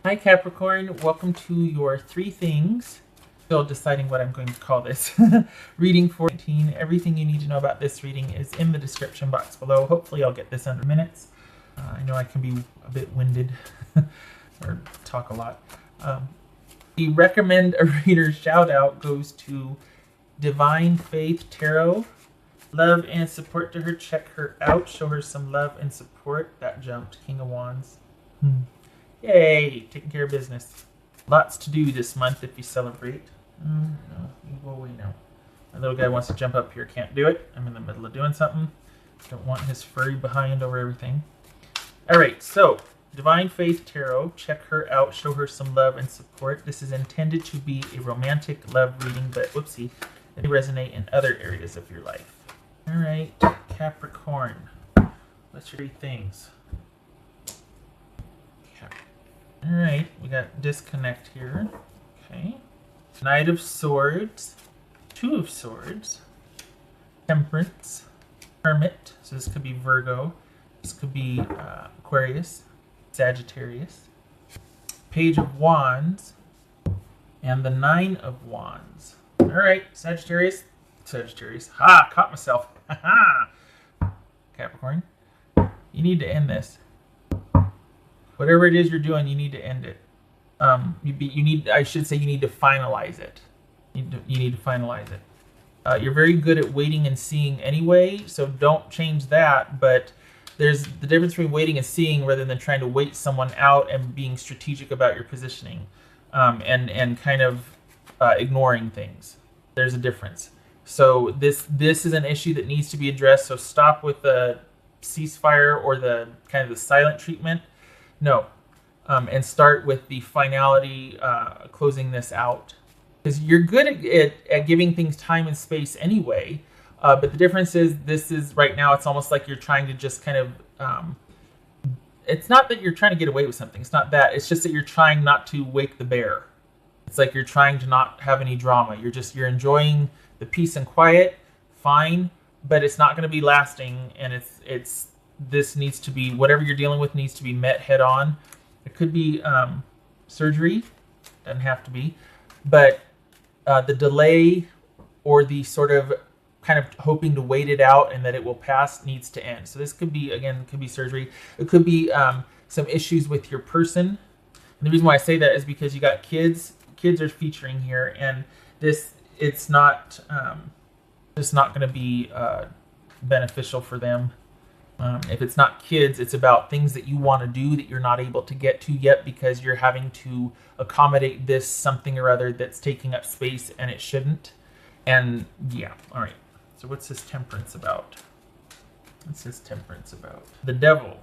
Hi Capricorn, welcome to your three things. Still deciding what I'm going to call this. Reading for 19. Everything you need to know about this reading is in the description box below. Hopefully I'll get this under minutes. I know I can be a bit winded or talk a lot. The recommend a reader shout out goes to Divine Faith Tarot. Love and support to her. Check her out. Show her some love and support. That jumped. King of Wands. Yay, taking care of business. Lots to do this month if you celebrate. No, you go away now. My little guy wants to jump up here, can't do it. I'm in the middle of doing something. Don't want his furry behind over everything. All right, so Divine Faith Tarot, check her out, show her some love and support. This is intended to be a romantic love reading, but whoopsie, it may resonate in other areas of your life. All right, Capricorn, what's your three things? All right, we got disconnect here. Okay. Knight of Swords, Two of Swords, Temperance, Hermit. So this could be Virgo. This could be Aquarius, Sagittarius. Page of Wands, and the Nine of Wands. All right, Sagittarius. Ha, caught myself. Ha. Capricorn, you need to end this. Whatever it is you're doing, you need to end it. You need to finalize it. You need to finalize it. You're very good at waiting and seeing anyway, so don't change that. But there's the difference between waiting and seeing rather than trying to wait someone out and being strategic about your positioning, and kind of ignoring things. There's a difference. So this is an issue that needs to be addressed. So stop with the ceasefire or the kind of the silent treatment. No, and start with the finality, closing this out. Because you're good at giving things time and space anyway, but the difference is this is right now, it's almost like you're trying to just kind of, it's not that you're trying to get away with something. It's not that. It's just that you're trying not to wake the bear. It's like you're trying to not have any drama. You're enjoying the peace and quiet, fine, but it's not going to be lasting, and this needs to be, whatever you're dealing with needs to be met head on. It could be surgery, doesn't have to be, but the delay or the sort of kind of hoping to wait it out and that it will pass needs to end. So this could be, again, could be surgery. It could be some issues with your person. And the reason why I say that is because you got kids. Kids are featuring here, and it's not going to be beneficial for them. If it's not kids, it's about things that you want to do that you're not able to get to yet because you're having to accommodate this something or other that's taking up space and it shouldn't. And yeah, all right. So what's this temperance about? What's this temperance about? The devil.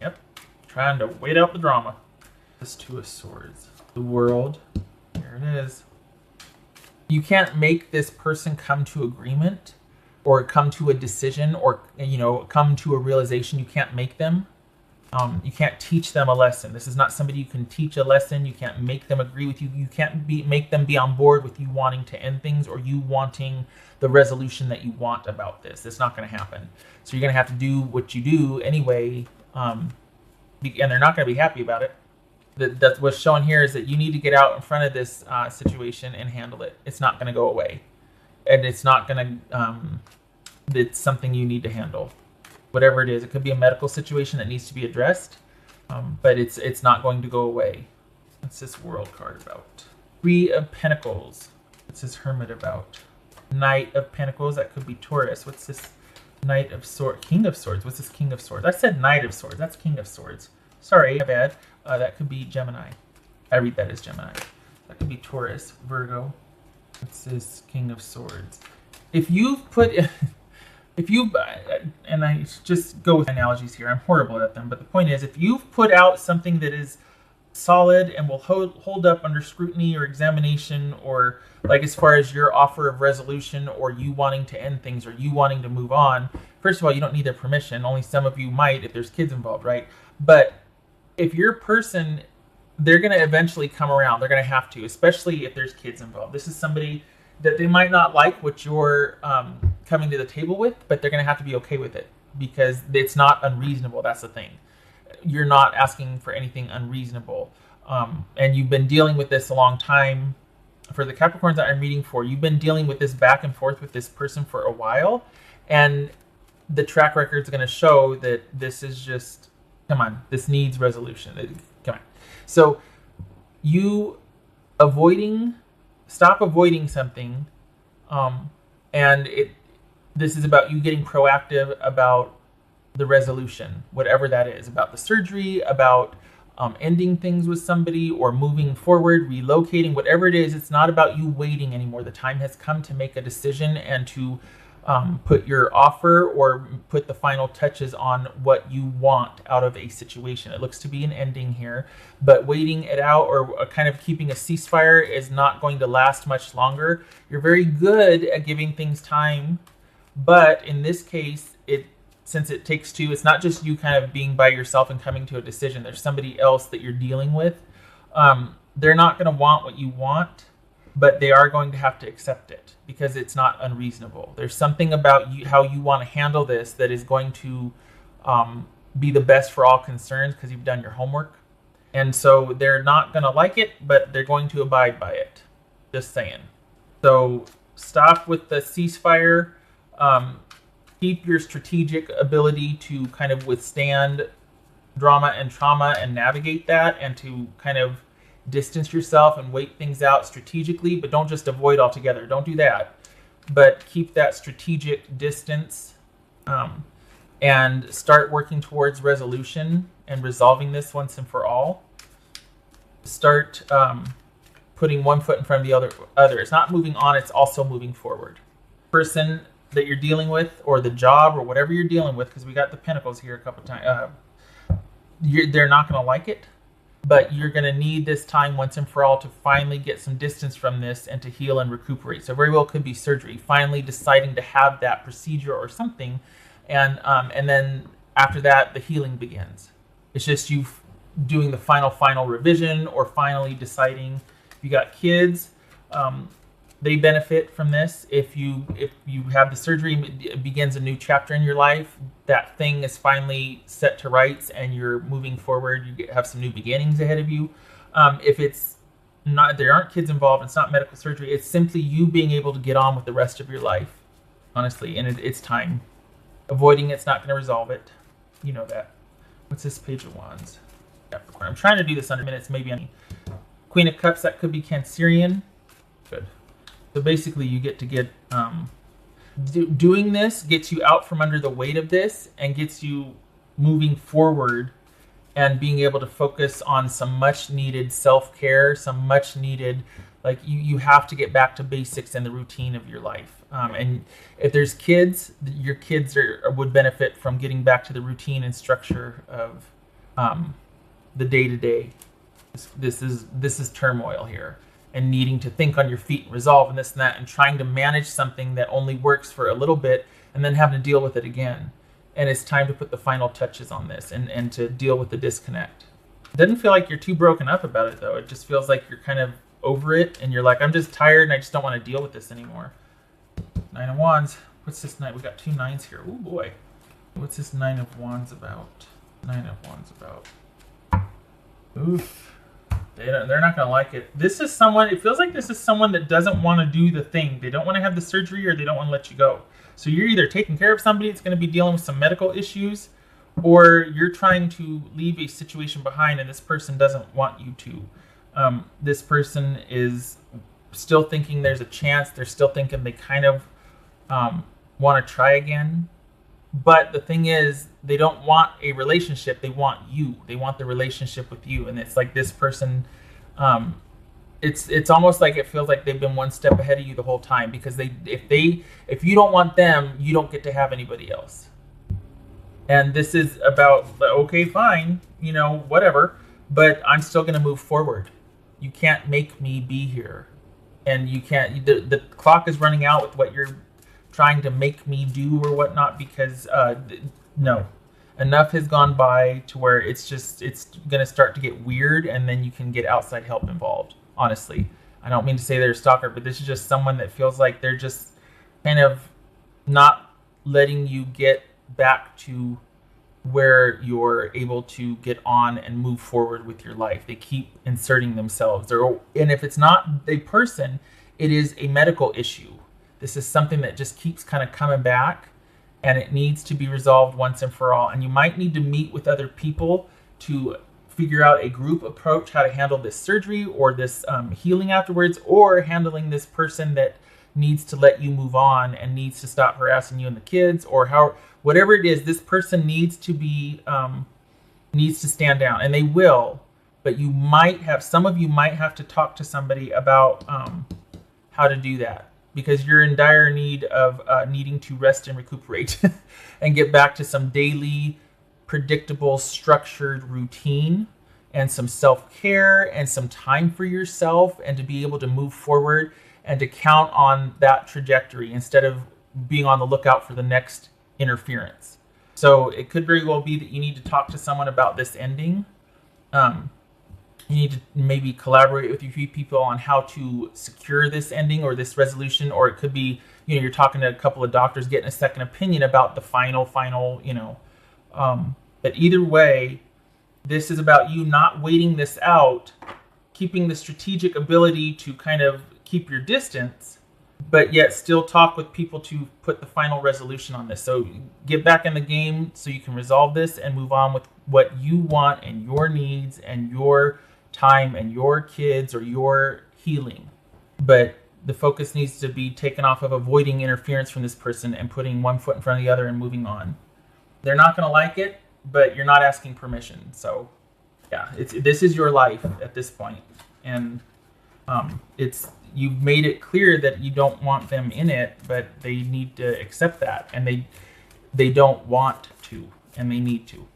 Yep. Trying to wait out the drama. This Two of Swords. The world. Here it is. You can't make this person come to agreement or come to a decision, or come to a realization. You can't make them. You can't teach them a lesson. This is not somebody you can teach a lesson. You can't make them agree with you. You can't make them be on board with you wanting to end things or you wanting the resolution that you want about this. It's not going to happen. So you're going to have to do what you do anyway, and they're not going to be happy about it. That's what's shown here is that you need to get out in front of this situation and handle it. It's not going to go away. And it's not going to, it's something you need to handle. Whatever it is, it could be a medical situation that needs to be addressed, but it's not going to go away. What's this World card about? Three of Pentacles. What's this Hermit about? Knight of Pentacles, that could be Taurus. What's this Knight of Swords? King of Swords. What's this King of Swords? I said Knight of Swords. That's King of Swords. Sorry, my bad. That could be Gemini. I read that as Gemini. That could be Taurus, Virgo. What's this King of Swords? If you've put, and I just go with analogies here, I'm horrible at them, but the point is, if you've put out something that is solid and will hold up under scrutiny or examination, or like as far as your offer of resolution or you wanting to end things or you wanting to move on, first of all, you don't need their permission. Only some of you might if there's kids involved, right? But if your person, they're going to eventually come around. They're going to have to, especially if there's kids involved. This is somebody that they might not like what you're coming to the table with, but they're going to have to be okay with it because it's not unreasonable. That's the thing. you're not asking for anything unreasonable. And you've been dealing with this a long time. For the Capricorns that I'm reading for, you've been dealing with this back and forth with this person for a while, and the track record is going to show that this is just, come on, this needs resolution. Come on. So you stop avoiding something, and this is about you getting proactive about the resolution, whatever that is, about the surgery, about ending things with somebody or moving forward, relocating, whatever it is. It's not about you waiting anymore. The time has come to make a decision and to put your offer or put the final touches on what you want out of a situation. It looks to be an ending here, but waiting it out or kind of keeping a ceasefire is not going to last much longer. You're very good at giving things time, but in this case, since it takes two, it's not just you kind of being by yourself and coming to a decision. There's somebody else that you're dealing with. They're not going to want what you want, but they are going to have to accept it because it's not unreasonable. There's something about you, how you want to handle this, that is going to be the best for all concerned because you've done your homework. And so they're not going to like it, but they're going to abide by it. Just saying. So stop with the ceasefire. Keep your strategic ability to kind of withstand drama and trauma and navigate that, and to kind of distance yourself and wait things out strategically, but don't just avoid altogether. Don't do that, but keep that strategic distance, and start working towards resolution and resolving this once and for all. Start putting one foot in front of the other. It's not moving on, it's also moving forward. Person that you're dealing with, or the job, or whatever you're dealing with, because we got the pentacles here a couple times, they're not going to like it, but you're going to need this time once and for all to finally get some distance from this and to heal and recuperate. So very well could be surgery, finally deciding to have that procedure or something, and then after that the healing begins. It's just you doing the final revision, or finally deciding. If you got kids, they benefit from this. If you have the surgery, it begins a new chapter in your life. That thing is finally set to rights and you're moving forward. You have some new beginnings ahead of you. If it's not, there aren't kids involved, it's not medical surgery, it's simply you being able to get on with the rest of your life, honestly, and it's time. Avoiding it's not going to resolve it. You know that. What's this Page of Wands? Capricorn. I'm trying to do this under minutes, maybe. Queen of Cups, that could be Cancerian. Good. So basically you get to get, doing this gets you out from under the weight of this and gets you moving forward and being able to focus on some much needed self-care, some much needed, like you have to get back to basics and the routine of your life. And if there's kids, your kids would benefit from getting back to the routine and structure of the day-to-day. This is turmoil here. And needing to think on your feet and resolve and this and that, and trying to manage something that only works for a little bit and then having to deal with it again. And it's time to put the final touches on this and to deal with the disconnect. It doesn't feel like you're too broken up about it, though. It just feels like you're kind of over it and you're like, I'm just tired and I just don't want to deal with this anymore. Nine of Wands. What's this nine? We got two nines here. Oh boy. What's this Nine of Wands about? Nine of Wands about. Oof. They're not going to like it. This is someone, it feels like this is someone that doesn't want to do the thing. They don't want to have the surgery, or they don't want to let you go. So you're either taking care of somebody that's going to be dealing with some medical issues, or you're trying to leave a situation behind and this person doesn't want you to. This person is still thinking there's a chance. They're still thinking they kind of want to try again. But the thing is, they don't want a relationship. They want you. They want the relationship with you. And it's like this person, it's almost like it feels like they've been one step ahead of you the whole time, because if you don't want them, you don't get to have anybody else. And this is about, okay, fine, whatever, but I'm still going to move forward. You can't make me be here. And you can't, the clock is running out with what you're trying to make me do or whatnot, because no, enough has gone by to where it's going to start to get weird, and then you can get outside help involved. Honestly, I don't mean to say they're a stalker, but this is just someone that feels like they're just kind of not letting you get back to where you're able to get on and move forward with your life. They keep inserting themselves. And if it's not a person, it is a medical issue. This is something that just keeps kind of coming back, and it needs to be resolved once and for all. And you might need to meet with other people to figure out a group approach, how to handle this surgery or this healing afterwards, or handling this person that needs to let you move on and needs to stop harassing you and the kids, or whatever it is. This person needs to be needs to stand down, and they will. But some of you might have to talk to somebody about how to do that, because you're in dire need of needing to rest and recuperate and get back to some daily, predictable, structured routine and some self-care and some time for yourself, and to be able to move forward and to count on that trajectory instead of being on the lookout for the next interference. So it could very well be that you need to talk to someone about this ending. You need to maybe collaborate with a few people on how to secure this ending or this resolution, or it could be, you're talking to a couple of doctors, getting a second opinion about the final, but either way, this is about you not waiting this out, keeping the strategic ability to kind of keep your distance, but yet still talk with people to put the final resolution on this. So get back in the game so you can resolve this and move on with what you want and your needs and your time and your kids or your healing. But the focus needs to be taken off of avoiding interference from this person and putting one foot in front of the other and moving on. They're not going to like it, but you're not asking permission. So yeah, this is your life at this point. And you've made it clear that you don't want them in it, but they need to accept that, and they don't want to, and they need to.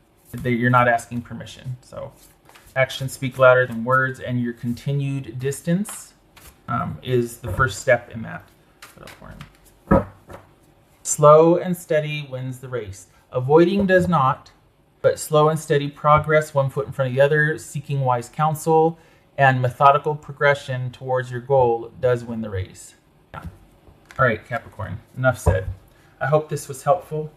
You're not asking permission. So actions speak louder than words, and your continued distance is the first step in that. Put up for him. Slow and steady wins the race. Avoiding does not, but slow and steady progress, one foot in front of the other, seeking wise counsel, and methodical progression towards your goal does win the race. Yeah. All right, Capricorn, enough said. I hope this was helpful.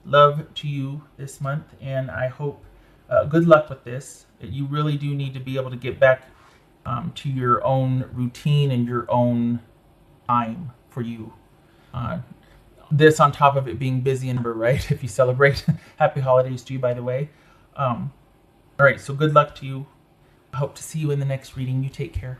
Love to you this month, and I hope good luck with this. You really do need to be able to get back to your own routine and your own time for you. This on top of it being busy and right, if you celebrate. Happy holidays to you, by the way. All right, so good luck to you. I hope to see you in the next reading. You take care.